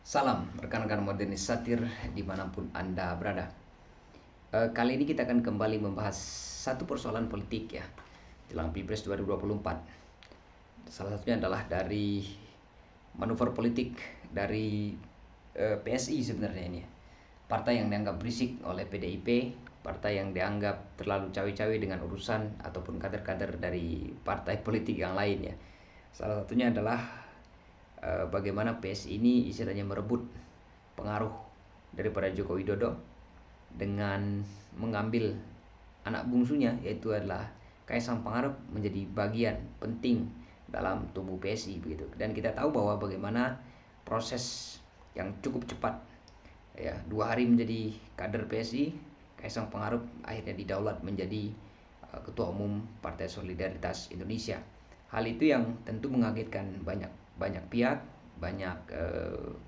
Salam rekan-rekan modernis satir dimanapun Anda berada. Kali ini kita akan kembali membahas satu persoalan politik ya jelang Pilpres 2024. Salah satunya adalah dari manuver politik dari PSI sebenarnya ini ya. Partai yang dianggap berisik oleh PDIP, partai yang dianggap terlalu cawe-cawe dengan urusan ataupun kader-kader dari partai politik yang lain ya. Salah satunya adalah bagaimana PSI ini istilahnya merebut pengaruh daripada Joko Widodo dengan mengambil anak bungsunya, yaitu adalah Kaisang Pangarep, menjadi bagian penting dalam tubuh PSI begitu. Dan kita tahu bahwa bagaimana proses yang cukup cepat ya, 2 hari menjadi kader PSI, Kaisang Pangarep akhirnya didaulat menjadi ketua umum Partai Solidaritas Indonesia. Hal itu yang tentu mengagetkan banyak banyak pihak, banyak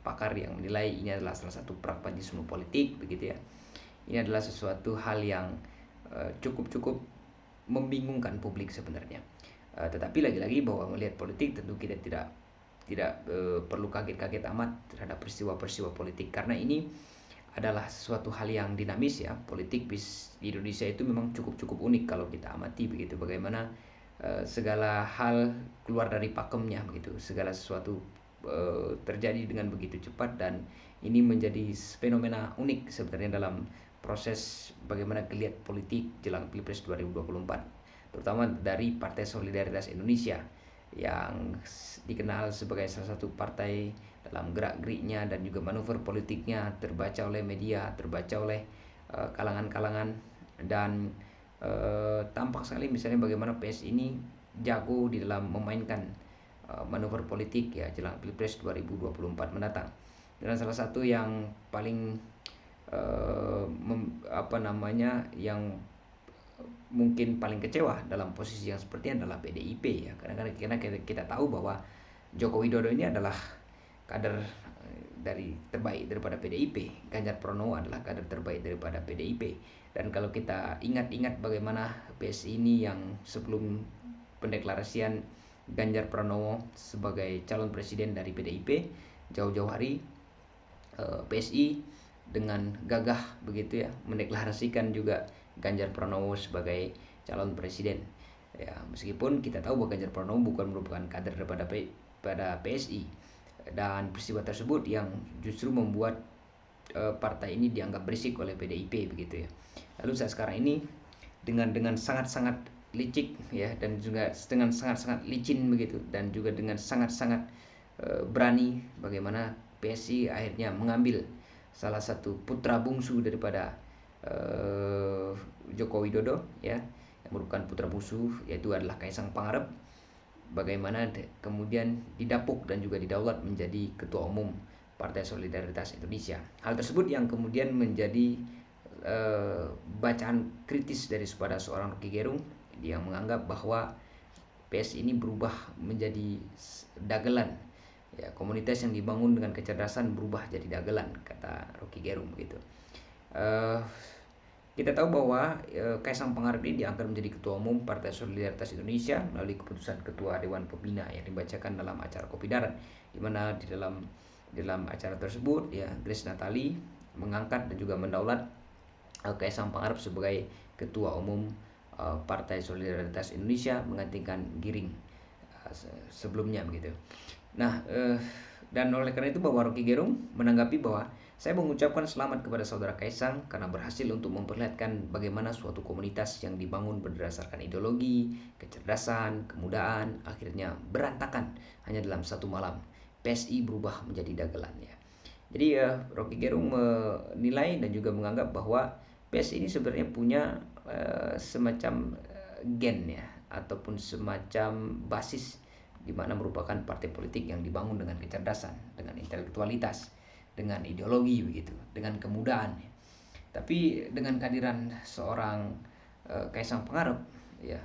pakar yang menilai ini adalah salah satu pragmatisme politik begitu ya. Ini adalah sesuatu hal yang cukup membingungkan publik sebenarnya. Tetapi lagi-lagi bahwa melihat politik tentu kita tidak perlu kaget-kaget amat terhadap peristiwa-peristiwa politik, karena ini adalah sesuatu hal yang dinamis ya. Politik di Indonesia itu memang cukup unik kalau kita amati begitu, bagaimana segala hal keluar dari pakemnya begitu, segala sesuatu terjadi dengan begitu cepat, dan ini menjadi fenomena unik sebenarnya dalam proses bagaimana geliat politik jelang Pilpres 2024, terutama dari Partai Solidaritas Indonesia yang dikenal sebagai salah satu partai dalam gerak-geriknya dan juga manuver politiknya terbaca oleh media, terbaca oleh kalangan-kalangan, dan tampak sekali misalnya bagaimana PS ini jago di dalam memainkan manuver politik ya jelang Pilpres 2024 mendatang. Dan salah satu yang paling yang mungkin paling kecewa dalam posisi yang seperti ini adalah PDIP ya, karena kita tahu bahwa Joko Widodo ini adalah kader dari terbaik daripada PDIP. Ganjar Pranowo adalah kader terbaik daripada PDIP. Dan kalau kita ingat-ingat bagaimana PSI ini yang sebelum pendeklarasian Ganjar Pranowo sebagai calon presiden dari PDIP, jauh-jauh hari PSI dengan gagah begitu ya mendeklarasikan juga Ganjar Pranowo sebagai calon presiden. Ya, meskipun kita tahu bahwa Ganjar Pranowo bukan merupakan kader pada PSI, dan peristiwa tersebut yang justru membuat partai ini dianggap berisik oleh PDIP begitu ya. Lalu saat sekarang ini dengan sangat-sangat licik ya, dan juga dengan sangat-sangat licin begitu, dan juga dengan sangat-sangat berani bagaimana PSI akhirnya mengambil salah satu putra bungsu daripada Joko Widodo ya, yang merupakan putra bungsu, yaitu adalah Kaisang Pangarep, bagaimana kemudian didapuk dan juga didaulat menjadi ketua umum Partai Solidaritas Indonesia. Hal tersebut yang kemudian menjadi bacaan kritis dari seorang Rocky Gerung yang menganggap bahwa PS ini berubah menjadi dagelan ya, komunitas yang dibangun dengan kecerdasan berubah jadi dagelan, kata Rocky Gerung begitu. Kita tahu bahwa Kaisang Pangarep ini diangkat menjadi ketua umum Partai Solidaritas Indonesia melalui keputusan Ketua Dewan Pembina yang dibacakan dalam acara Kopi Darat, di mana di dalam acara tersebut ya, Grace Natali mengangkat dan juga mendaulat Kaisang Pangarep sebagai ketua umum Partai Solidaritas Indonesia, menggantikan Giring sebelumnya begitu. Nah, dan oleh karena itu bahwa Rocky Gerung menanggapi bahwa saya mengucapkan selamat kepada saudara Kaisang karena berhasil untuk memperlihatkan bagaimana suatu komunitas yang dibangun berdasarkan ideologi, kecerdasan, kemudaan akhirnya berantakan hanya dalam satu malam. PSI berubah menjadi dagelan ya. Jadi Rocky Gerung menilai dan juga menganggap bahwa PSI ini sebenarnya punya semacam gen ya, ataupun semacam basis di mana merupakan partai politik yang dibangun dengan kecerdasan, dengan intelektualitas, dengan ideologi begitu, dengan kemudaan. Tapi dengan kehadiran seorang Kaisang Pangarep ya,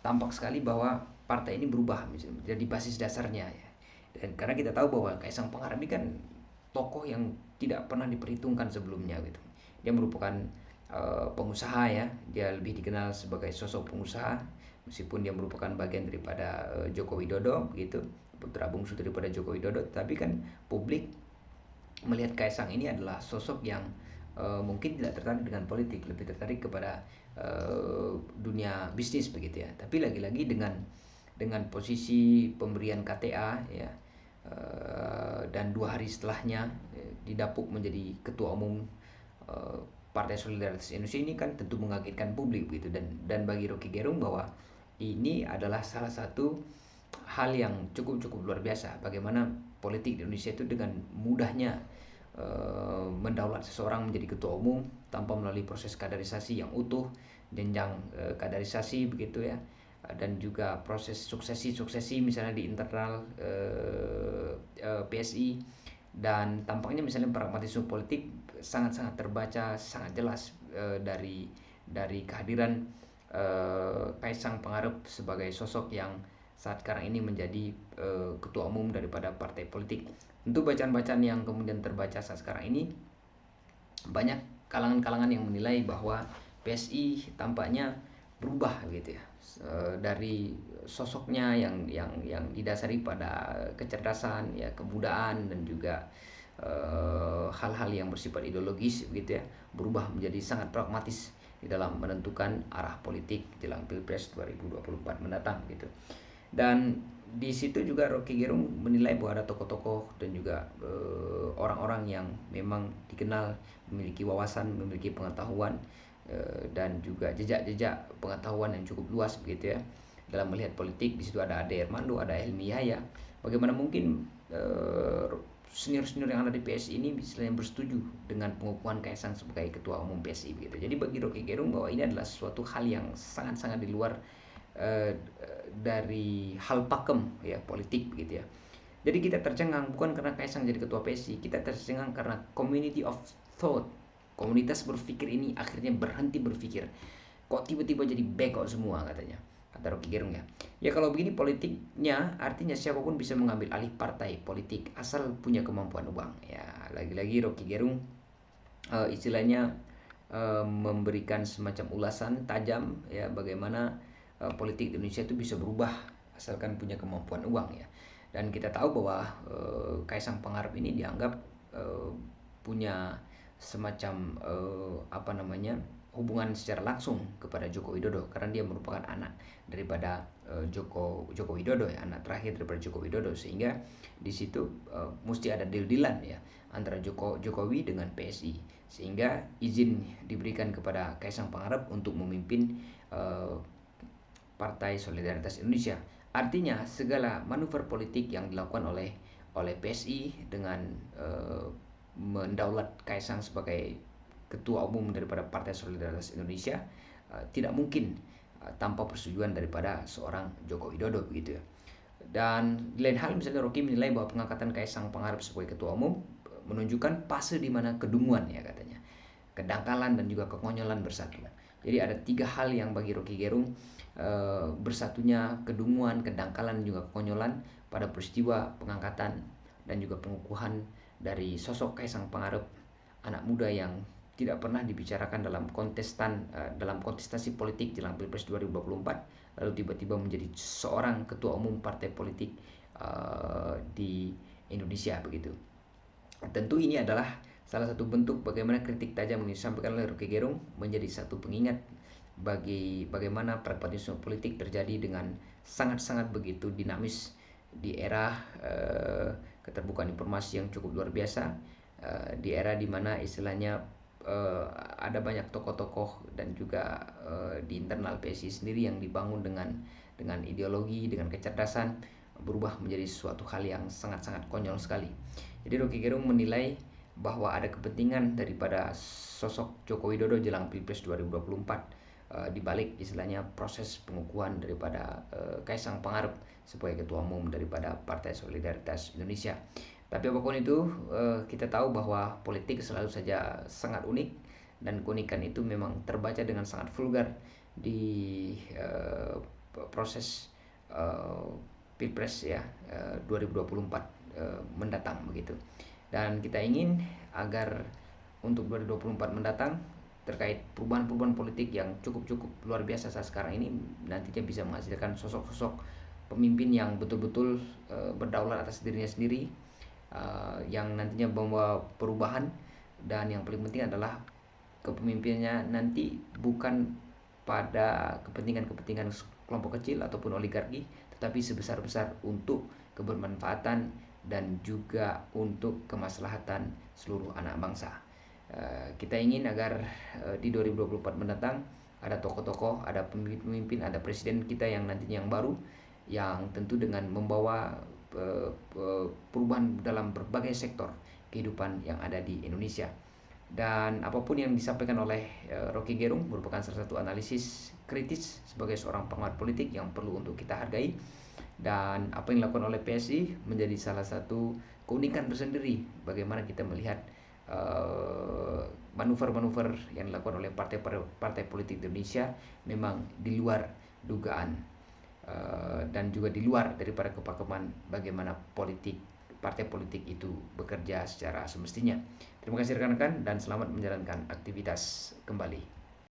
tampak sekali bahwa partai ini berubah menjadi basis dasarnya ya. Dan karena kita tahu bahwa Kaisang Pangarep ini kan tokoh yang tidak pernah diperhitungkan sebelumnya gitu. Dia merupakan pengusaha ya, dia lebih dikenal sebagai sosok pengusaha meskipun dia merupakan bagian daripada Joko Widodo gitu, putra bungsu daripada Joko Widodo, tapi kan publik melihat Kaisang ini adalah sosok yang mungkin tidak tertarik dengan politik, lebih tertarik kepada dunia bisnis begitu ya. Tapi lagi-lagi dengan posisi pemberian KTA ya, dan 2 hari setelahnya didapuk menjadi ketua umum eh, Partai Solidaritas Indonesia, ini kan tentu mengagetkan publik begitu, dan bagi Rocky Gerung bahwa ini adalah salah satu hal yang cukup luar biasa, bagaimana politik di Indonesia itu dengan mudahnya mendaulat seseorang menjadi ketua umum tanpa melalui proses kaderisasi yang utuh, jenjang kaderisasi begitu ya, dan juga proses suksesi misalnya di internal PSI. Dan tampaknya misalnya pragmatisme politik sangat-sangat terbaca, sangat jelas dari kehadiran Kaisang Pangarep sebagai sosok yang saat sekarang ini menjadi ketua umum daripada partai politik. Tentu bacaan-bacaan yang kemudian terbaca saat sekarang ini, banyak kalangan-kalangan yang menilai bahwa PSI tampaknya berubah gitu ya, dari sosoknya yang didasari pada kecerdasan ya, kemudaan, dan juga hal-hal yang bersifat ideologis begitu ya, berubah menjadi sangat pragmatis di dalam menentukan arah politik jelang Pilpres 2024 mendatang gitu. Dan di situ juga Rocky Gerung menilai bahwa ada tokoh-tokoh dan juga orang-orang yang memang dikenal memiliki wawasan, memiliki pengetahuan, dan juga jejak-jejak pengetahuan yang cukup luas begitu ya dalam melihat politik. Di situ ada Ade Armando, ada Helmi Yahya. Bagaimana mungkin senior-senior yang ada di PSI ini misalnya bersetuju dengan pengukuhan Kaisang sebagai ketua umum PSI begitu. Jadi bagi Rocky Gerung bahwa ini adalah suatu hal yang sangat-sangat di luar uh, dari hal pakem ya politik begitu ya. Jadi kita tercengang bukan karena Kaisang jadi ketua PSI, kita tercengang karena community of thought, komunitas berpikir ini akhirnya berhenti berpikir. Kok tiba-tiba jadi bego semua katanya, kata Rocky Gerung ya. Ya kalau begini politiknya artinya siapapun bisa mengambil alih partai politik asal punya kemampuan uang. Ya lagi-lagi Rocky Gerung istilahnya memberikan semacam ulasan tajam ya, bagaimana politik Indonesia itu bisa berubah asalkan punya kemampuan uang ya. Dan kita tahu bahwa Kaisang Pangarep ini dianggap punya semacam apa namanya, hubungan secara langsung kepada Joko Widodo karena dia merupakan anak daripada Joko Widodo ya, anak terakhir daripada Joko Widodo, sehingga di situ mesti ada deal-dealan ya antara Jokowi dengan PSI, sehingga izin diberikan kepada Kaisang Pangarep untuk memimpin Partai Solidaritas Indonesia. Artinya segala manuver politik yang dilakukan oleh PSI dengan mendaulat Kaisang sebagai ketua umum daripada Partai Solidaritas Indonesia tidak mungkin tanpa persetujuan daripada seorang Joko Widodo begitu ya. Dan di lain hal misalnya Rocky menilai bahwa pengangkatan Kaisang Pangarep sebagai ketua umum menunjukkan fase di mana kedunguan ya katanya, kedangkalan dan juga kekonyolan bersatu. Jadi ada 3 hal yang bagi Rocky Gerung bersatunya kedunguan, kedangkalan, dan juga kekonyolan pada peristiwa pengangkatan dan juga pengukuhan dari sosok Kaisang Pangarep, anak muda yang tidak pernah dibicarakan dalam kontestasi politik jelang Pilpres 2024, lalu tiba-tiba menjadi seorang ketua umum partai politik di Indonesia begitu. Tentu ini adalah salah satu bentuk bagaimana kritik tajam yang disampaikan oleh Rocky Gerung menjadi satu pengingat bagi bagaimana pragmatisme politik terjadi dengan sangat-sangat begitu dinamis di era keterbukaan informasi yang cukup luar biasa, di era dimana istilahnya ada banyak tokoh-tokoh dan juga di internal PSI sendiri yang dibangun dengan ideologi, dengan kecerdasan, berubah menjadi suatu hal yang sangat-sangat konyol sekali. Jadi Rocky Gerung menilai bahwa ada kepentingan daripada sosok Joko Widodo jelang Pilpres 2024 di balik istilahnya proses pengukuhan daripada Kaisang Pangarep sebagai ketua umum daripada Partai Solidaritas Indonesia. Tapi apapun itu, kita tahu bahwa politik selalu saja sangat unik, dan keunikan itu memang terbaca dengan sangat vulgar di proses Pilpres ya 2024 mendatang begitu. Dan kita ingin agar untuk 2024 mendatang terkait perubahan-perubahan politik yang cukup luar biasa saat sekarang ini nantinya bisa menghasilkan sosok-sosok pemimpin yang betul-betul berdaulat atas dirinya sendiri, yang nantinya membawa perubahan, dan yang paling penting adalah kepemimpinannya nanti bukan pada kepentingan-kepentingan kelompok kecil ataupun oligarki, tetapi sebesar-besar untuk kebermanfaatan dan juga untuk kemaslahatan seluruh anak bangsa. Kita ingin agar di 2024 mendatang ada tokoh-tokoh, ada pemimpin, ada presiden kita yang nantinya yang baru, yang tentu dengan membawa perubahan dalam berbagai sektor kehidupan yang ada di Indonesia. Dan apapun yang disampaikan oleh Rocky Gerung merupakan salah satu analisis kritis sebagai seorang pengamat politik yang perlu untuk kita hargai. Dan apa yang dilakukan oleh PSI menjadi salah satu keunikan tersendiri bagaimana kita melihat manuver-manuver yang dilakukan oleh partai politik di Indonesia memang di luar dugaan, dan juga di luar daripada kepakeman bagaimana partai politik itu bekerja secara semestinya. Terima kasih rekan-rekan dan selamat menjalankan aktivitas kembali.